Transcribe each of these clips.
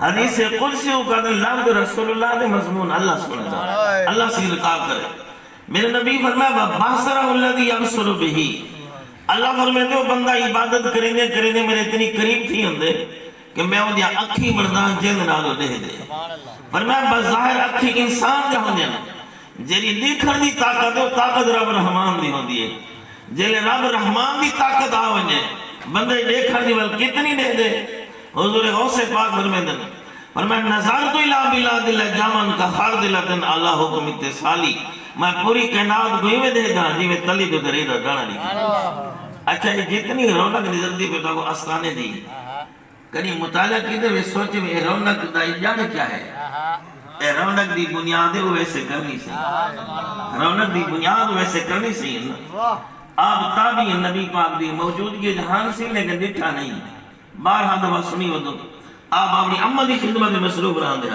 حدیث قدسی کا لفظ رسول اللہ نے مضمون اللہ سنتا اللہ سے لقاب کرے. میرے نبی فرمایا باسرہ الذی یبصر بہ، اللہ فرماتے ہو بندہ عبادت کرنے میرے اتنی قریب تھی ہوندے کہ میں وہ دیا اکھی بڑھنا جلد نالو دے دے. فرمایا بظاہر اکھی انسان جا ہوندے ہیں جیلی دیکھن دی طاقت ہے وہ طاقت رب رحمان دی ہوندی ہے. جیلے رب رحمان دی طاقت آونے بندے دیکھن دی ول کتنی دے دے. حضور غوث پاک فرمایا نظرت الى بلاد الجامن کا خاردلتن اللہ حکم اتصالی، میں پوری کائنات گوئی میں دے گا جی میں تلی تو درے دا گانا نہیں. اچھا یہ جتنی رونق نظر دی پہ کو آستانے دی کہیں مطالعہ کی دے سوچے میں رونق دا جانے کیا ہے. اے رونق دی بنیاد ہے وہ ویسے کرنی سی، رونق دی بنیاد ویسے کرنی سی. آپ تابعی نبی پاک دی موجودگی جہان سی لیکن ڈٹھا نہیں. بارہا دفعہ سنی ودو آپ اپنی امہ دی خدمت میں مصروف رہا دے.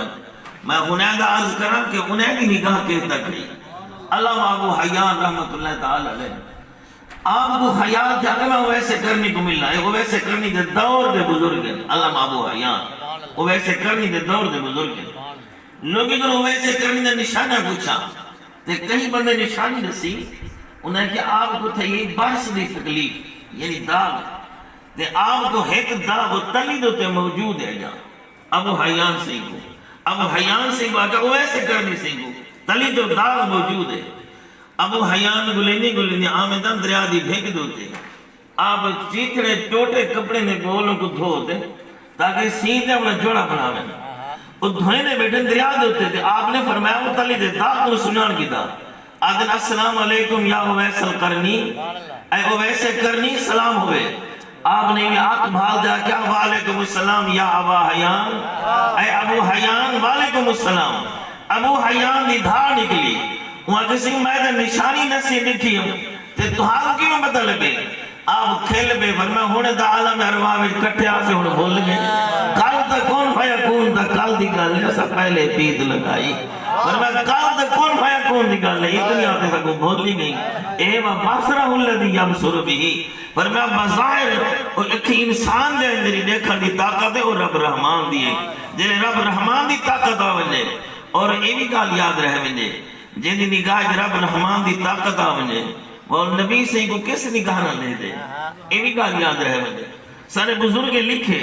میں حنیدہ عرض کرا کہ حنیدی نگاہ کہتا کہی اللہ ابو حیان رحمت اللہ تعالی علیہ آپ کو حیان چاہتے میں ویسے کرنی کو مل رہا ہے. وہ ویسے کرنی دے دور دے بزرگ ہیں. اللہ ابو حیان وہ ویسے کرنی دے دور دے بزرگ ہیں. لوگی تو ویسے کرنی دے نشانہ پوچھا تے کہیں بندے نشانی نسی انہیں کہ آپ کو تھا یہ برس دی تکلیف یعنی داغ تے آپ کو ایک داغ تلی دوتے موجود ہے جا ابو حیان سنگھ ابو حیان سنگھ آگا وہ ایسے کرنی سنگھ تلی تو داغ موجود ہے. ابو حیان گلینی آمدن دریا دی بھیگ دوتے آپ چیتڑے ٹوٹے کپڑے نے گولوں کو دھوتے تاکہ سیدھے اپنا جوڑا بناویں. وہ دھوئنے بیٹھے دریا دوتے تھے. آپ نے فرمایا وہ تلی دے داغ کو سنان کی دا آدن السلام علیکم یا اویس القرنی اے اویس کرنی سلام ہوئے. آپ نے یہ آنکھ بھال دیا کیا وعلیکم السلام یا ابا حیان اے ابو حیان وعلیکم السلام. ابو حیان دی دھار نکلی وہاں کسی میں نشانی نسی نٹھی ہوں تے تہاں کیوں پتہ لگے. آپ کھیل بے فرمایا ہونے دا عالم ارواح میں کٹھے آسے ہونے بھول گئے. کل تک کون فیکون تا کل دی گل ہے سا پہلے پید لگائی. فرمایا کل تک کون فیکون دی گل ہے اتنی آتے سا کو بھول لی نہیں. اے و باسرہ الذی یبصر بہ فرمایا بظاہر ایک انسان دے اندری دیکھن دی طاقت ہے اور رب رحمان دی ہے. جنہیں رب رحمان دی طاقت آونے اور یہ بھی گال یاد رہے ونے جن دی نگاہ رب رحمان دی طاقت آونے اور نبی سے کو کس نگاہ نہ لے دے یہ بھی گال یاد رہے ونے. سارے بزرگ لکھے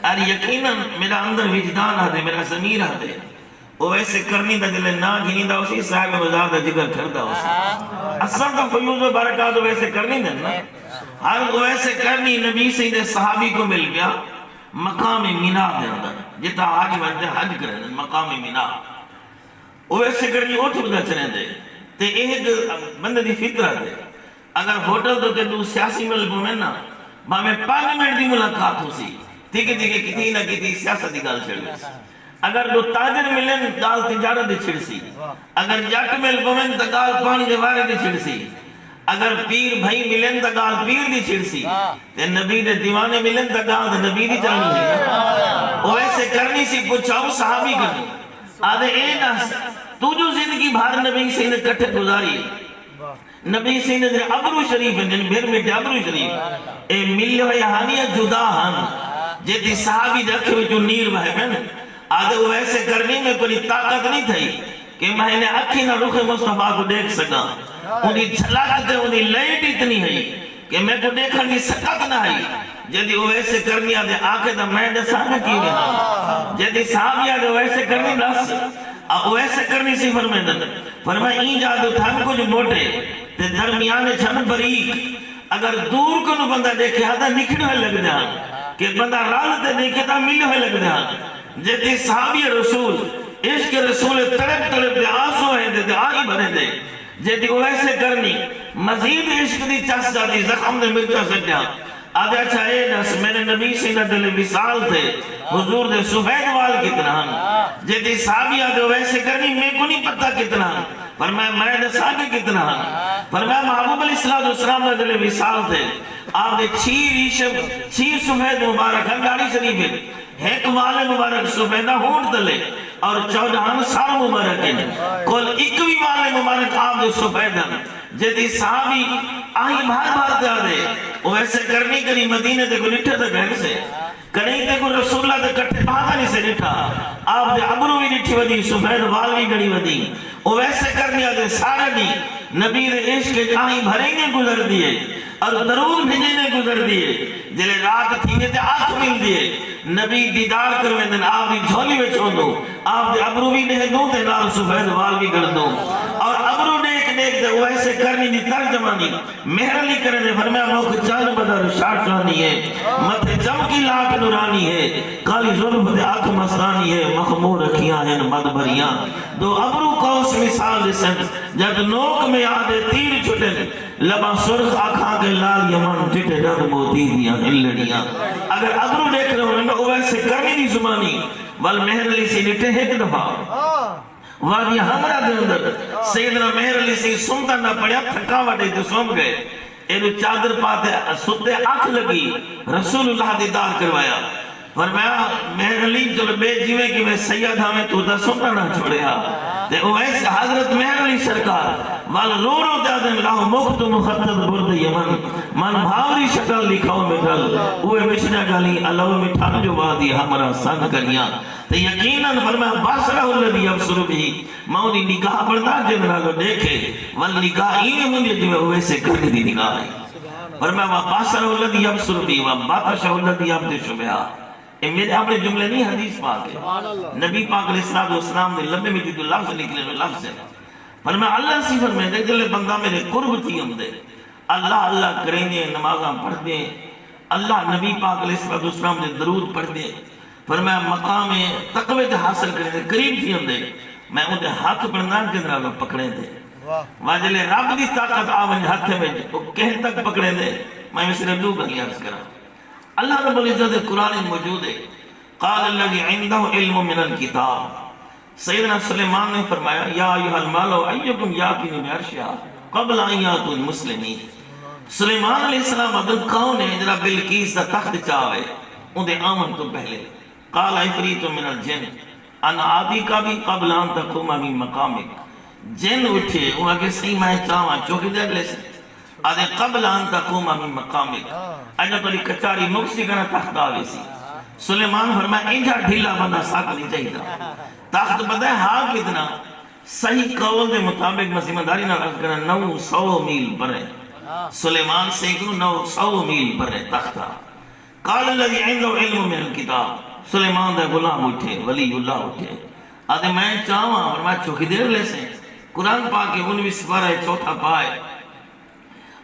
اور یقیناً میرا اندر وجدان آتے میرا ضمیر آتے وہ ویسے کرنی دا دل نہ گھنی دا اسی صاحب مزار دا جگر کھردا اسی اصلا کا فیوز و برکات ویسے کرنی دا نا ہر ویسے کرنی نبی سے دے صحابی کو مل گیا مقام مینا دے اندر جتا آج وجہ حج کرنے مقام مینا وہ ویسے کرنی اٹھ بدا چلیں دے تے ایک بندہ دی فطرہ دے اگر ہوٹل تو کہ دو سیاسی ملک میں نا میں 5 منٹ دی ملاقات ہو سی دیکھے کتی نہ کتی سیاست دی گال چھڑ گئی. اگر دو تاجر ملن گال تجارت دی چھڑ سی اگر جٹ مل بمن تا گال پانی دے بارے دی چھڑ سی اگر پیر بھائی ملن تا گال پیر دی چھڑ سی تے نبی دے دیوانے ملن تا گال نبی دی چلنی ہے. وہ ایسے کرنی سی پوچھاؤ صحابی کرنی آدھے اے ناس تو جو زندگی بھار نبی سے نے کٹھے گزاری نبی سے نے ابرو شریف ہے جن بھر میں ابرو شریف اے ملی ہوئی حانیت جدا ہم جیتی صحابی رکھے ہوئی جو نیر بھائی بہن آدھے وہ ایسے کرنی میں کوئی طاقت نہیں تھی کہ میں نے اکھی نہ رخ مصطفیٰ کو دیکھ سکا. انہی جھلاکتے انہی لائٹ اتنی ہے کہ میں کو دیکھن کی سکت نہ ہے. جدی وہ ایسے کرنی آدھے آکے دا میں دسانہ کی گیا جدی صحابی آدھے وہ ایسے کرنی نس وہ ایسے کرنی سی فرمائے این جادو تھن کچھ موٹے تے درمیان چھن بریک اگر دور کو نو بندہ دیکھے آدھا نکھڑ ہوئے لگ جان کہ بندہ رالتے دیکھے تا مل ہوئے لگ جان. جیتی صحابی رسول عشق رسول تڑپ دے آنسو ہیں دے آئی بھرے دے جیتی وہ ایسے کرنی مزید عشق دی چس جاتی زخم دے مرچا سکیا آدھے اچھا اے نس میرے نبی سے نہ دل مثال تھے حضور دے سفید وال کتنا ہن جیتی صحابی آدھے وہ ایسے کرنی میں کو نہیں پتہ کتنا ہن فرمایا میں دسا کے کتنا ہن فرمایا محبوب علیہ السلام نہ دل مثال تھے آپ دے 6 سفید مبارک ہنگاری شریف ہے ایک والے مبارک سفیدہ ہونٹ دلے اور 14 سال مبارک ہیں کل 21 والے مبارک آپ دے سفیدہ جیتی صحابی آئی بھار دیا دے وہ ایسے کرنی کری مدینہ دے کو لٹھے دے گھر سے کریں تے کو رسول اللہ دے کٹھے بھاگا نہیں سے ڈٹھا آپ دے ابرو بھی ڈٹھی ودی سفید وال بھی گڑی ودی وہ ویسے کر دیا دے سارا دی نبی دے عشق کے جہاں بھریں گے گزر دیے اور درود بھیجنے گزر دیے جلے رات تھی تے آنکھ مل دیے نبی دیدار کروے دن آپ دی جھولی میں چھوڑ دو آپ دے ابرو بھی دے دو تے نال سفید وال بھی گڑ دو اور ابرو دیکھ دے ویسے کرنی دی ترجمانی مہر علی کرنے فرمایا موقع چاند بدر شاٹانی ہے مت جم کی لاکھ نورانی ہے کالی ظلم دے آنکھ مسانی ہے مخمور رکھیاں ہیں مد بھریاں دو ابرو کوس مثال دسن جد نوک میں آدھے تیر چھٹے لبا سرخ آنکھاں کے لال یمن جٹے جد موتی دیاں ہلڑیاں اگر ابرو دیکھ رہے ہوں وہ ویسے کرنی دی زمانی وال مہر علی سے نٹے ایک دفعہ وادی ہمرا دے اندر سیدنا مہر علی سے سنتا نہ پڑیا تھکا وڈے تو سوم گئے اینو چادر پاتے ستے آنکھ لگی رسول اللہ دیدار کروایا فرمایا مہر علی جب بے جیوے کی میں سید ہمیں تو دا سنتا نہ چھوڑیا تے اویس حضرت مہر علی سرکار وال رو رو دادن لاہو مخت مخطط برد یمن من بھاوری شکل لکھاؤ میں گل اوے مشنہ گالی اللہ مٹھان جو وادی ہمرا سن کریاں تے یقیناً فرمایا باسرہ اللذی ابصر بھی ماؤنی نگاہ بردار جنرالو دیکھے وال نگاہ ہی ہوں جو اویسے کرنے دی نگاہ ہے فرمایا باسرہ اللذی ابصر بھی وباتشہ اللذی عبد شبہا یہ میرے اپنے جملے نہیں حدیث پاک ہے نبی پاک علیہ السلام نے لمبے میں جو لفظ نکلے وہ لفظ ہے فرمایا اللہ سی فرمائے دے جلے بندہ میرے قرب تھی ہم دے اللہ اللہ کریں دے نمازاں پڑھ دے اللہ نبی پاک علیہ السلام نے درود پڑھ دے فرمایا مقام تقوی دے حاصل کریں دے قریب تھی ہم دے میں ان دے ہاتھ پڑھنا جنرا لوگ پکڑیں دے واجلے رب دی طاقت آویں ہاتھ میں وہ کہیں تک پکڑیں دے میں مصر دو گھلی عرض کرا اللہ رب العزت قرآن موجود ہے قال الذي عنده علم من الكتاب سیدنا سلیمان نے فرمایا یا ایھا المال ایکم یاتین بعرشھا قبل ان یاتوا المسلمین سلیمان علیہ السلام اگر کون ہے جڑا بلقیس دا تخت چاہے ان دے آمن تو پہلے قال عفریت من الجن ان آتی کا بھی قبل ان تقوم من مقامک جن اٹھے وہ اگر صحیح میں چاہاں چوکی دیر لے سے آدھے قبل ان تقوم من مقامک اجا تو کچاری مکسی کرنا تخت آوے سی سلیمان فرمایا انجا ڈھیلا بندہ ساتھ نہیں چاہیے تخت بتائے ہاں کتنا صحیح قول دے مطابق مسیمہ داری نہ رکھ کرنا 900 میل پر ہے سلیمان سے 900 میل پر ہے تختہ قال الذي عنده علم من الكتاب سلیمان دے غلام اٹھے ولی اللہ اٹھے آدھے میں چاہواں اور میں چوکی دیر لے سے قرآن پاک کے 19 سپارہ چوتھا پائے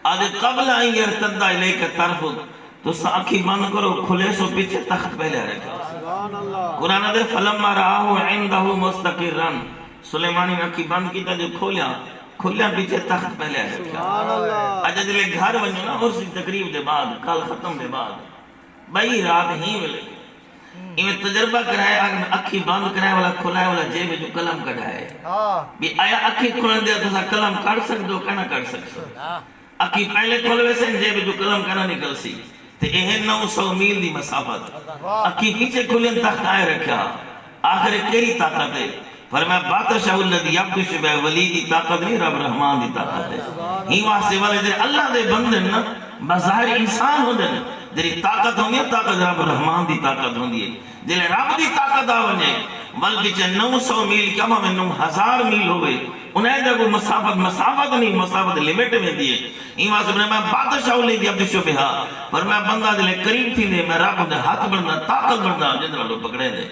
آدھے قبل آئیں یرتدہ علیہ کا طرف تو ساکھی بند کرو کھلے سو پیچھے تخت پہلے رکھا قرآن دے فلما رآہو عندہو مستقرن سلیمانی نے اکھی بند کی تا جو کھولیا پیچھے تخت پہلے رکھا اجا دلے گھر بنجو نا اور سی تقریب دے بعد کال ختم دے بعد بھائی رات ہی ملے انہیں تجربہ کرائے اکھی بند کرائے والا کھلائے والا جیب جو کلم کڑھائے بھی آیا اکھی کھلن دیا تو سا کلم کڑ سک دو کہنا کڑ سک اکھی پہلے کھلوے سے جیب جو کلم کہنا نکل سی تے یہ 900 میل دی مسافت اکی پیچھے کھلین تخت آئے رکھا آخر کیری طاقت ہے فرمایا باتشاہ الذی یبطش ولی دی طاقت نہیں رب رحمان دی طاقت ہے ہی واسطے والے دے اللہ دے بندن نا بظاہر انسان ہو دن جی طاقت ہوں گی طاقت رب رحمان دی طاقت ہوں گی جی رب دی طاقت آونے بلکہ چھ 900 میل کیا ہمیں 9000 میل ہوئے انہیں جب وہ مسافت نہیں مسافت لیمٹ میں دیئے این واسطے میں بادشاہ لے دی عبد شبہا پر میں بندہ دلے قریب تھی دے میں رب دے ہاتھ بڑھنا طاقت بڑھنا جن والوں پکڑے دے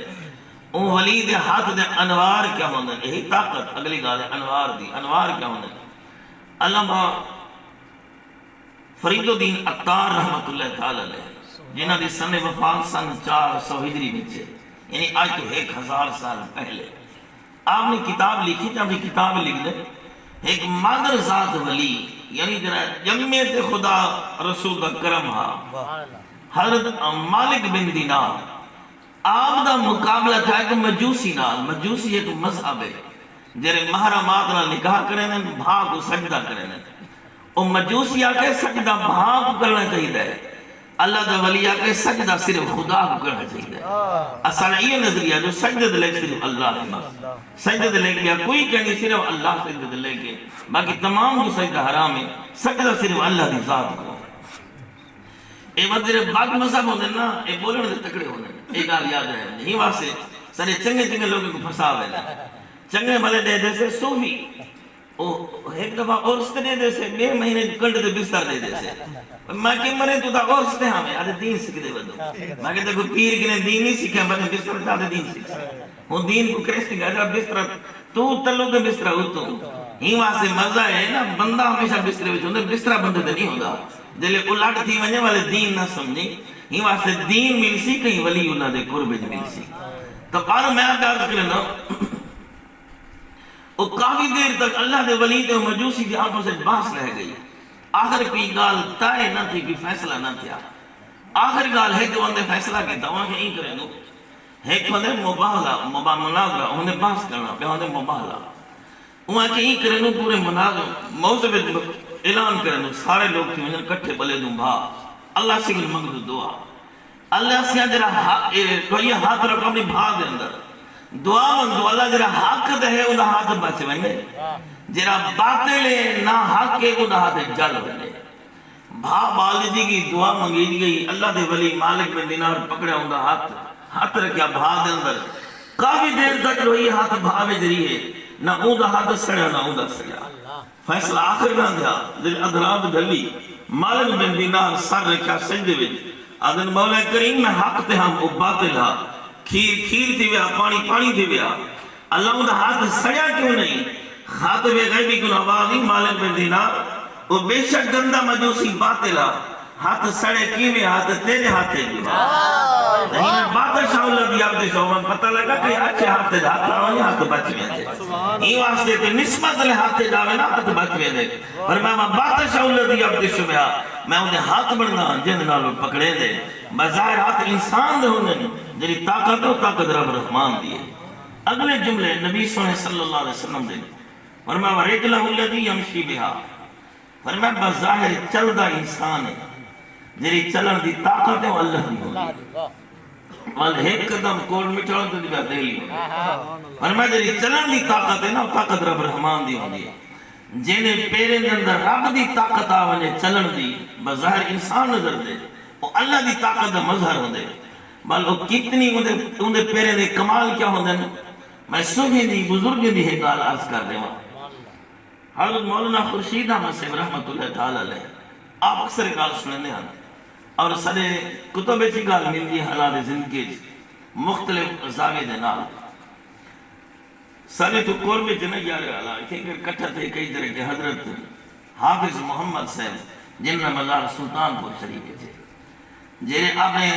اون ولی دے ہاتھ دے انوار کیا ہوندے یہی طاقت اگلی گال ہے انوار کیا ہوندے علامہ فرید الدین عطار رحمت اللہ تعالی علیہ جنہاں دی سن وفات سن 400 ہجری بچے یعنی آج تو 1000 سال پہلے آپ نے کتاب لکھی تھی اپنی کتاب لکھ دے ایک مادر ذات ولی یعنی جمعیت خدا رسول کا کرم ہا حضرت مالک بن دینار آپ دا مقابلہ تھا کہ مجوسی نال مجوسی ایک مذہب ہے جرے محرمات نال نکاح کریں بھاگ کو سجدہ کریں اور مجوسی آکے سجدہ بھاگ کو کرنا چاہیے اللہ دا ولی آکے سجدہ صرف خدا کو کرنا چاہیے اصلا یہ نظریہ جو سجدہ دلے صرف اللہ کے سجدہ دلے گیا کوئی کہنی صرف اللہ سجدہ دلے گئے باقی تمام جو سجدہ حرام ہے سجدہ صرف اللہ دی ذات کو اے مدر باق مذہب ہونے نا اے بولنے دے تکڑے ہونے ایک آل یاد ہے نہیں واسے سارے چنگے چنگے لوگوں کو پھنسا ویلا چنگے بھلے دے دے سے صوفی ایک دفعہ عورس دے دے سے 2 مہینے کنڈ دے بستر دے دے سے میں کہ مرے تو تا عورس دے ہمیں آدھے دین سکھ دے بدو میں کہتا کوئی پیر کے نے دین نہیں سکھا بنے بستر چاہتے دین سکھ وہ دین کو کریسٹی گا جب بستر تو تلو کے بستر ہو تو ہی وہاں سے مزہ ہے نا بندہ ہمیشہ بستر ہوئی چھوندے بستر بندے دے نہیں ہوگا جلے اُلاٹ تھی ونجے والے دین نہ سمجھیں ہی وہاں سے دین مل سی کہیں ولی اللہ دے قربج مل سی تو پارو میں آپ عرض کریں نا وہ کافی دیر تک اللہ دے ولی دے مجوسی دے آنکھوں سے باس رہ گئی آخر کوئی گال تائے نہ تھی کوئی فیصلہ نہ تھیا آخر گال ہے کہ وہ اندے فیصلہ کی دعوان کے این کریں نو ہے کہ انہیں مباہلہ مناظرہ انہیں باس کرنا پہ انہیں مباہلہ وہاں کہ این کریں نو پورے مناظر موضوع اعلان کریں نو سارے لوگ تھی انہیں کٹھے بلے دوں بھا اللہ سے گل منگ دو دعا اللہ سے جرا ہاتھ رکھو اپنی بھا دے اندر دعا مندو اللہ جرا حق دے ہے انہا ہاتھ بچے ونے جرا باطل نہ حق کے انہا ہاتھ جل ونے بھا والدی کی دعا منگی گئی اللہ دے ولی مالک میں دینار پکڑے انہا ہاتھ رکھیا بھا دے اندر کافی دیر تک روئی ہاتھ بھا میں جری ہے نہ انہا ہاتھ سڑیا نہ انہا سڑیا فیصلہ آخر نہ دیا دل ادھرات گلی مالک میں دینار سر رکھیا سجدے وچ آدھن مولا کریم میں حق تے ہم او باطل ہاں کھیر تھی ویا پانی تھی ویا اللہ انہا ہاتھ سڑیا کیوں نہیں ہاتھ بے غیبی کیوں آوازی مالک میں دینار وہ بے شک گندہ مجوسی باطلا ہاتھ سڑے کیویں ہاتھ تیرے ہاتھ ہے باطل شاہ اللہ دی عبد شوہن پتہ لگا کہ اچھے ہاتھ ہاتھ آوانی ہاتھ بچ میں دے یہ واسطے کہ نسبت لے ہاتھ جاوے نا ہاتھ بچ میں دے پر میں باطل شاہ اللہ دی عبد شوہن میں انہیں ہاتھ بڑھنا جن نالو پکڑے دے بظاہر ہاتھ انسان دے ہونے جنہی طاقت ہو طاقت رب رحمان دیئے اگلے جملے نبی صلی اللہ علیہ وسلم دے فرمایا وَرِجْلَهُ الَّذِي يَمْشِي بِهَا فرمایا بظاہر چل دا انسان ہے جنہی چلن دی طاقت ہے وہ اللہ دی ہوگی وال ایک قدم کوڑ مٹھڑوں تو دیبا دہلی ہوگی فرمایا جنہی چلن دی طاقت ہے نا طاقت رب رحمان دی ہوگی جنہیں پیرے اندر رب دی طاقت آونے چلن دی بظاہر انسان نظر دے وہ اللہ دی طاقت دا مظہر ہوں دے بل وہ کتنی اندے پیرے دے کمال کیا ہوں دے میں صبح دی بزرگ دی ہے گال عرض کر دے وہاں حضرت مولانا خورشید احمد صاحب رحمت اللہ تعالی علیہ آپ اکثر گال سننے ہیں اور سارے کتب چی گال مل دی حلال زندگی مختلف زاوے دے نال سارے تو قربے جنہ جارے والا کیونکہ کٹھا تھے کئی طرح کے حضرت حافظ محمد صاحب جنہ مزار سلطان پور شریف تھے جنہیں آپ نے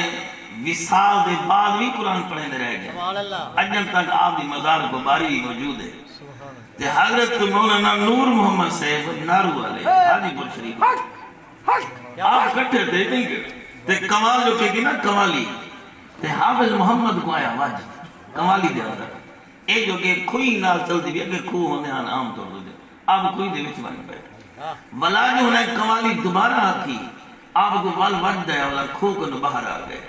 وصال دے بعد بھی قرآن پڑھنے دے رہ گئے اجل تک آپ دی مزار کو باری موجود ہے تے حضرت مولانا نور محمد صاحب نارو والے حاجی پور شریف آپ کٹھے تھے تے کمال جو کہتی نا کمالی تے حافظ محمد کو آیا واج کمالی دے اندر ایک جو کہ کوئی نال چلتی بھی اگر کھو ہونے آن عام طور دے آپ کوئی دے وچ بن پہ ولا جو ہونا کمالی دوبارہ آتی آپ کو وال وڈ دیا ولا کھو کو باہر آ گئے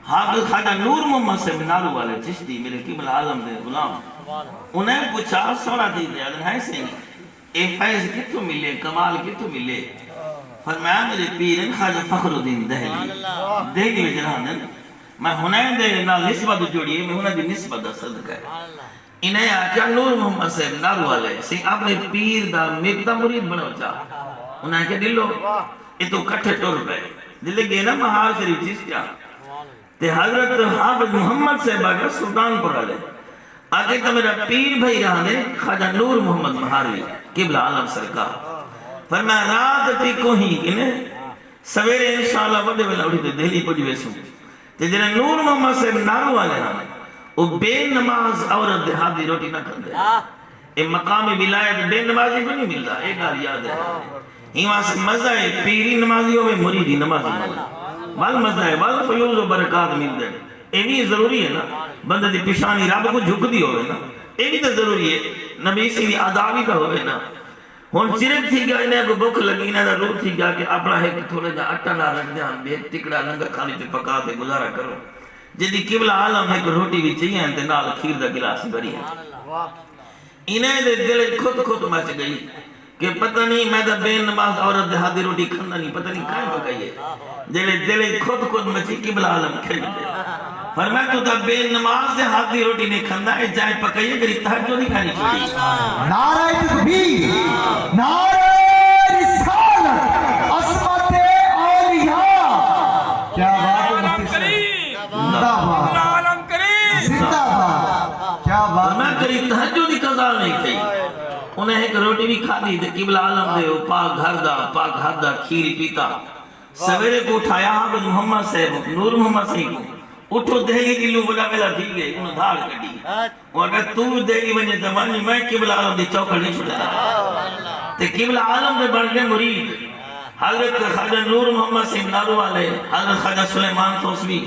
حافظ خواجہ نور محمد سے نارو والے چشتی میرے قبل عالم دے غلام انہیں پوچھا سوڑا دی دیا دن ہے سے اے فیض کتو ملے کمال کتو ملے فرمایا میرے پیرن خواجہ فخر الدین دہلی میں جنہاں میں ہنائن دے نا نسبت جوڑی ہے میں ہنائن دی نسبت دا صدقہ ہے انہیں آکیا نور محمد صاحب نارو والے سی اپنے پیر دا میرتا مرید بنو چاہ انہیں آکیا دلو یہ تو کٹھے ٹور پہ دلے گئے نا مہار شریف چیز کیا تے حضرت حافظ محمد صاحب آگیا سلطان پر آلے آگے تو میرا پیر بھائی رہا دے خواجہ نور محمد مہاروی قبل عالم سرکار فرمایا رات ٹکو ہی کنے سویرے انشاءاللہ وڈے ویلا اڑی تے دہلی پوجی ویسوں تے جنہیں نور محمد صاحب نارو والے ہاں وہ بے نماز عورت دیہاتی روٹی نہ کر دے اے مقام ولایت بے نمازی کو نہیں ملتا ایک گال یاد ہے ہی وہاں سے مزہ ہے پیری نمازیوں میں مریدی نمازی ملتا بل مزہ ہے بل فیوز و برکات مل دے اے بھی ضروری ہے نا بندہ دی پیشانی رب کو جھک دی ہوئے نا اے بھی تو ضروری ہے نبی سی عذابی کا ہوئے نا ہون چرک تھی گیا انہیں کو بھوک لگی انہیں رو تھی گیا کہ اپنا ایک تھوڑے جا اٹھا نہ رکھ دیا ہم بھی ٹکڑا لنگر کھانی پہ پکا دے گزارا کرو جدی قبلہ عالم ہے کہ روٹی بھی چاہیے ہیں تے نال کھیر دا گلاس بری ہے انہیں دے دل خود مچ گئی کہ پتہ نہیں میں دا بے نماز عورت دیہاتی روٹی کھانا نہیں پتہ نہیں کھائیں پکائیے دل خود مچی قبلہ عالم کھل دے فرمایا تو بے نماز دے ہاتھ دی روٹی نہیں کھندا ہے جائے پکائیے کری تہجد نہیں کھانی چاہیے. نعرہ تکبیر، نعرہ رسالت، عصمت اولیاء. کیا بات ہے مفتی صاحب، زندہ باد زندہ باد. کیا بات میں کری تہجد دی قضا نہیں تھی. انہیں ایک روٹی بھی کھا دی تے قبلہ عالم دے پاک گھر دا پاک ہاتھ دا کھیر پیتا. سویرے کو اٹھایا حافظ محمد صاحب نور محمد صاحب کو اٹھو دہلی کلو بڑا ملا تھی گئے انہوں دھاڑ کٹی. وہ اگر تو دہلی بنے زمانی میں قبلہ عالم دے چوکڑ نہیں چھوڑتا تے قبلہ عالم دے بڑھ گئے مرید حضرت خواجہ نور محمد صاحب نارو والے، حضرت خواجہ سلیمان توسوی،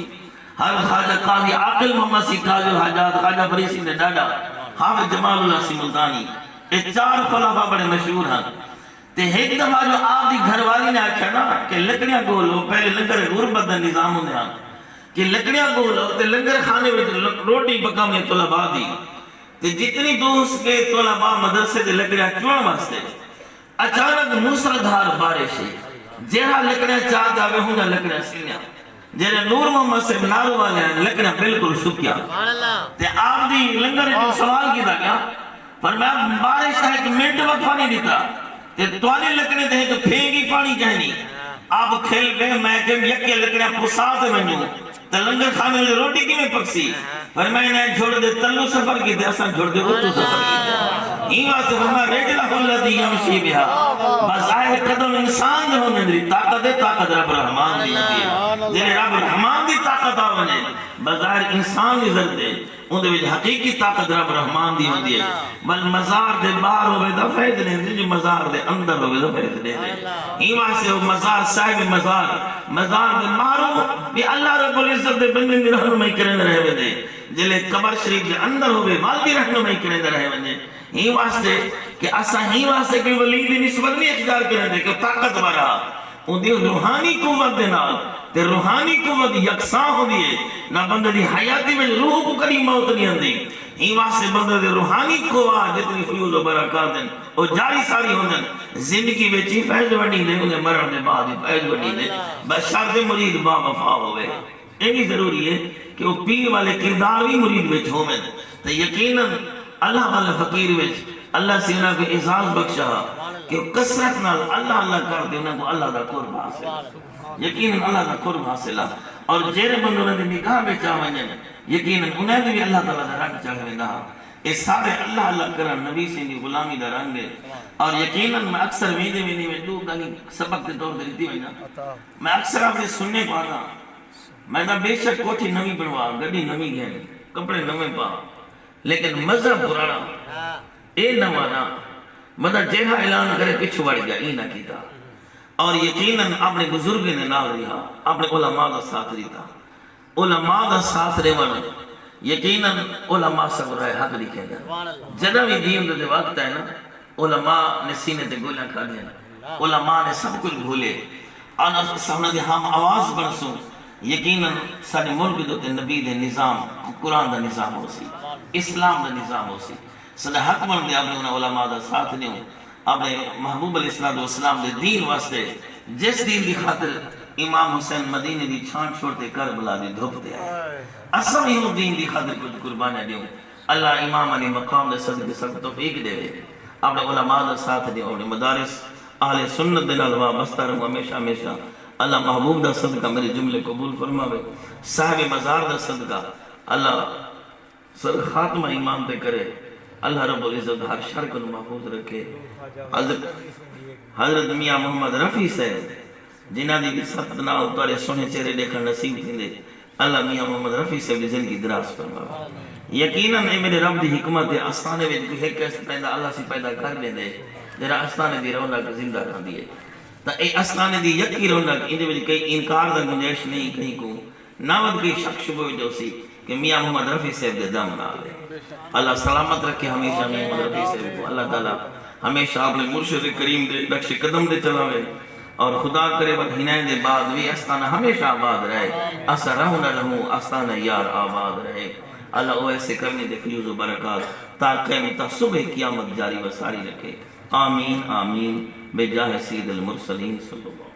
حضرت خواجہ قاضی عاقل محمد صاحب تاج الحاجات، خواجہ فرید صاحب نے ڈاڈا، حافظ جمال اللہ صاحب ملتانی. یہ 4 خلافہ بڑے مشہور ہیں. تے ایک دفعہ جو آپ دی گھر والی نے آکھا نا کہ لکڑیاں گولو، پہلے لنگر غربت دا نظام ہوندے ہیں کہ لکڑیاں گولو تے لنگر کھانے میں روٹی پکانے طلباء دی تے جتنی دوست کے طلباء مدرسے دے لکڑیاں چون واسطے اچانک موسلادھار بارش ہے. جہاں لکڑیاں چاہ جاوے ہوں گا لکڑیاں سینیاں. جہاں نور محمد سے نارو والے ہیں لکڑیاں بالکل سکیا. تے آپ دی لنگر جو سوال کی دا گیا فرمایا بارش کا ایک منٹ وقفہ نہیں دیتا تے توانی لکڑے دے تو پھینگی پانی کہنی. آپ کھیل گئے میں کہ یکے لکڑیاں پساتے منجو تے لنگر کھانے میں روٹی کی میں پکسی. فرمایا نے جھوڑ دے تلو سفر کی دے اساں جھوڑ دے اتو سفر کی دے. ہی واسطے فرمایا رجلہ اللہ یمشی بہا. بظاہر قدم انسان جو ہونے دی طاقت ہے طاقت رب رحمان دی ہوتی ہے. جنہیں رب رحمان دی طاقت آونے بظاہر انسان دی ضرورت ہے ان دے حقیقی طاقت رب رحمان دی ہوتی ہے. بل مزار دے باہر ہوئے دا فائد نہیں دے جو مزار دے اندر ہوئے دا فائد نہیں دے. ہی واسطے وہ مزار صاحب مزار دے مارو بھی اللہ رب العزت دے بندے دی رہنمائی کرنے رہے ہوئے دے. جلے قبر شریف دے اندر ہوئے والدی رہنمائی کرنے رہے ہوئے دے. ہی واسطے کہ اسا ہی واسطے کوئی ولی دی نسبت نہیں اختیار کرنے دے کہ طاقت وارا ان دی روحانی قوت دے نال تے روحانی قوت یکساں ہو دیئے نہ بندے دی حیاتی میں روح کو کری موت نہیں اندی. ہی واسطے بندے دی روحانی قوت جتنی فیوز و برکات ہیں وہ جاری ساری ہوندن. زندگی میں چی فیض وڈی دے انہیں مرن دے بعد فیض وڈی دے بس شرط مرید با وفا ہوئے. یہ بھی ضروری ہے کہ وہ پیر والے کردار بھی مرید وچ ہوئے تو یقیناً اللہ والے فقیر وچ اللہ سے انہاں کو اعزاز بخشا کہ کثرت نال اللہ اللہ کر دے انہاں کو اللہ دا قرب حاصل. یقیناً اللہ دا قرب حاصل اور جیرے بندوں نے نکاح میں چاہیں یقیناً انہیں بھی اللہ تعالیٰ دا رنگ چاہے دا. یہ سارے اللہ اللہ کرن نبی سے دی غلامی دا رنگ ہے. اور یقیناً میں اکثر ویدے میں دو گانی سبق کے طور دیتی ہوئی نا میں اکثر اپنے سننے پانا میں نہ بے شک کوٹھی نمی بنوا گڑی نمی گئے کپڑے نمے پا لیکن مذہب پرانا اے نوانا مطلب جہاں اعلان کرے پچھو بڑھ گیا یہ نہ کیتا. اور یقیناً اپنے بزرگ نے نہ رہا اپنے علماء کا ساتھ دیتا. علماء کا ساتھ رہنا یقیناً علماء سب رہے حق لکھے گا. جدہ بھی دین دے وقت ہے نا علماء نے سینے تے گولیاں کھا دیا علماء نے سب کچھ بھولے آنا سامنے دے ہم آواز برسوں. یقیناً سارے ملک دوتے نبی دے نظام قرآن دا نظام ہو سی اسلام دا نظام ہو سی سارے حق بندے آپ نے انہیں علماء دا ساتھ نہیں ہوں اپنے محبوب علیہ السلام دے دین واسطے جس دین دی خاطر امام حسین مدینے دی چھان چھوڑتے کربلا دی دھوپ دے آئے اصلا ہی ہوں دین دی خاطر کچھ قربانیاں دیوں. اللہ امام علی مقام دے صدقے سب توفیق دے اپنے علماء دا ساتھ دے اپنے مدارس اہل سنت دے نال وابستہ رہوں ہمیشہ ہمیشہ. اللہ محبوب دا صدقہ میرے جملے قبول فرماوے. صاحب مزار دا صدقہ اللہ سر خاتمہ ایمان تے کرے. اللہ رب العزت ہر شر کو محفوظ رکھے. حضرت میاں محمد رفیع صاحب جنہ دی ست نال تواڈے سونے چہرے دیکھن نصیب تھیندے اللہ میاں محمد رفیع صاحب دی زندگی دراز فرماوے. یقیناً اے میرے رب دی حکمت ہے آستانے وچ کوئی ایک ایسا پیدا اللہ سے پیدا کر دے دے جڑا آستانے دی رونق زندہ رہندی ہے. تا اے آستانے دی یکی رونق اندے وچ کئی انکار دا گنجائش نہیں کہیں کو ناوت کی شک شبہ جو سی کہ میاں محمد رفیع صاحب دے دم نہ لے. اللہ سلامت رکھے ہمیشہ میاں محمد رفیع صاحب کو. اللہ تعالیٰ ہمیشہ اپنے مرشد کریم دے نقش قدم دے چلاوے اور خدا کرے وقت ہنائیں دے بعد بھی آستانہ ہمیشہ آباد رہے. اسا رہو نہ رہو آستانہ یار آباد رہے. اللہ ایسے کرنے دے فیوز و برکات تا قیامت صبح قیامت جاری و ساری رکھے. آمین آمین بجاہ سید المرسلین صلی اللہ